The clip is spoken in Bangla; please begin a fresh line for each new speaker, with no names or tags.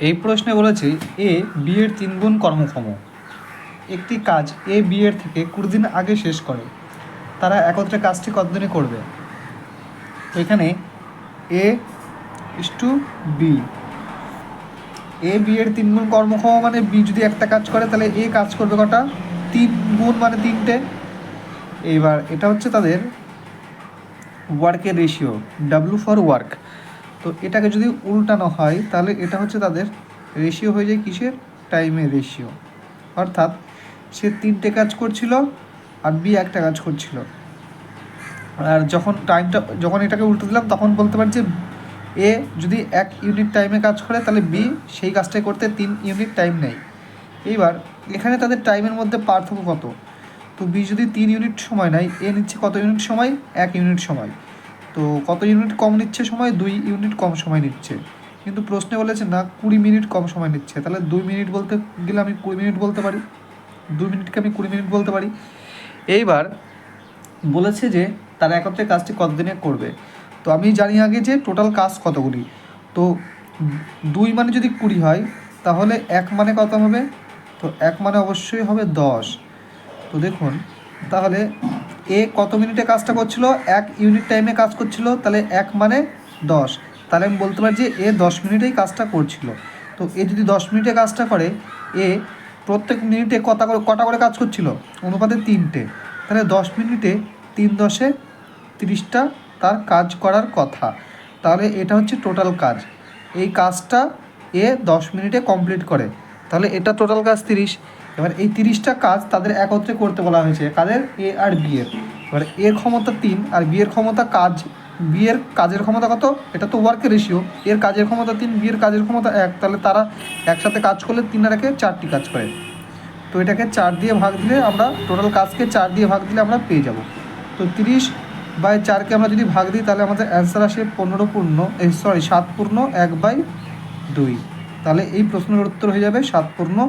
এই প্রশ্নে বলেছে এ বি এর 3 গুণ কর্মক্ষম। একটি কাজ এ বি এর থেকে 20 দিন আগে শেষ করে, তারা একত্রে কাজটি কতদিনে করবে? তো এখানে এ is to B, A B এর 3 গুণ কর্মক্ষম মানে বি যদি একটা কাজ করে তাহলে এ কাজ করবে কটা? 3 গুণ মানে 3টে। এইবার এটা হচ্ছে তাদের ওয়ার্কের রেশিও, ডাব্লু ফর ওয়ার্ক। তো এটাকে যদি উল্টানো হয় তাহলে এটা হচ্ছে তাদের রেশিও হয়ে যায় কিসের? টাইমের রেশিও। অর্থাৎ সে 3টে কাজ করছিল আর বি একটা কাজ করছিল। আর যখন এটাকে উল্টে দিলাম তখন বলতে পারি যে এ যদি 1 ইউনিট টাইমে কাজ করে তাহলে বি সেই কাজটাই করতে 3 ইউনিট টাইম নেয়। এইবার এখানে তাদের টাইমের মধ্যে পার্থক্য কত? তো বি যদি 3 ইউনিট সময় নেয়, এ নিচ্ছে কত ইউনিট সময়? 1 ইউনিট সময়। তো কত ইউনিট কম নিচ্ছে সময়? 2 ইউনিট কম সময় নিচ্ছে। কিন্তু প্রশ্নে বলেছে না 20 মিনিট কম সময় নিচ্ছে, তাহলে 2 মিনিট বলতে গেলে আমি 20 মিনিট বলতে পারি, 2 মিনিটকে আমি 20 মিনিট বলতে পারি। এইবার বলেছে যে তারা একত্রে কাজটি কতদিনে করবে। তো আমি জানি আগে যে টোটাল কাজ কতগুলি। তো 2 মানে যদি 20 হয় তাহলে 1 মানে কত হবে? তো 1 মানে অবশ্যই হবে 10। তো দেখুন তাহলে এ কত মিনিটে কাজটা করছিল? 1 ইউনিট টাইমে কাজ করছিল, তাহলে 1 মানে 10। তাহলে আমি বলতে পারি যে এ 10 মিনিটেই কাজটা করছিল। তো এ যদি 10 মিনিটে কাজটা করে, এ প্রত্যেক মিনিটে কটা করে কাজ করছিল? অনুপাতে 3টে। তাহলে 10 মিনিটে 3 10-এ 30টা তার কাজ করার কথা। তাহলে এটা হচ্ছে টোটাল কাজ। এই কাজটা এ 10 মিনিটে কমপ্লিট করে, তাহলে এটা টোটাল কাজ 30। এবার এই 30টা কাজ তাদের একত্রে করতে বলা হয়েছে, কাদের? এ আর বি এর। এবার এর ক্ষমতা 3 আর বি এর ক্ষমতা কাজ, বি এর কাজের ক্ষমতা কত? এটা তো ওয়ার্কের রেশিও, এর কাজের ক্ষমতা 3, বি এর কাজের ক্ষমতা 1, তাহলে তারা একসাথে কাজ করলে 3 আর 1-এ 4টি কাজ করে। তো এটাকে 4 দিয়ে ভাগ দিলে আমরা টোটাল কাজকে 4 দিয়ে ভাগ দিলে আমরা পেয়ে যাব। তো 30/4কে আমরা যদি ভাগ দিই তাহলে আমাদের অ্যান্সার আসে 7/2। তাহলে এই প্রশ্নের উত্তর হয়ে যাবে 7/2।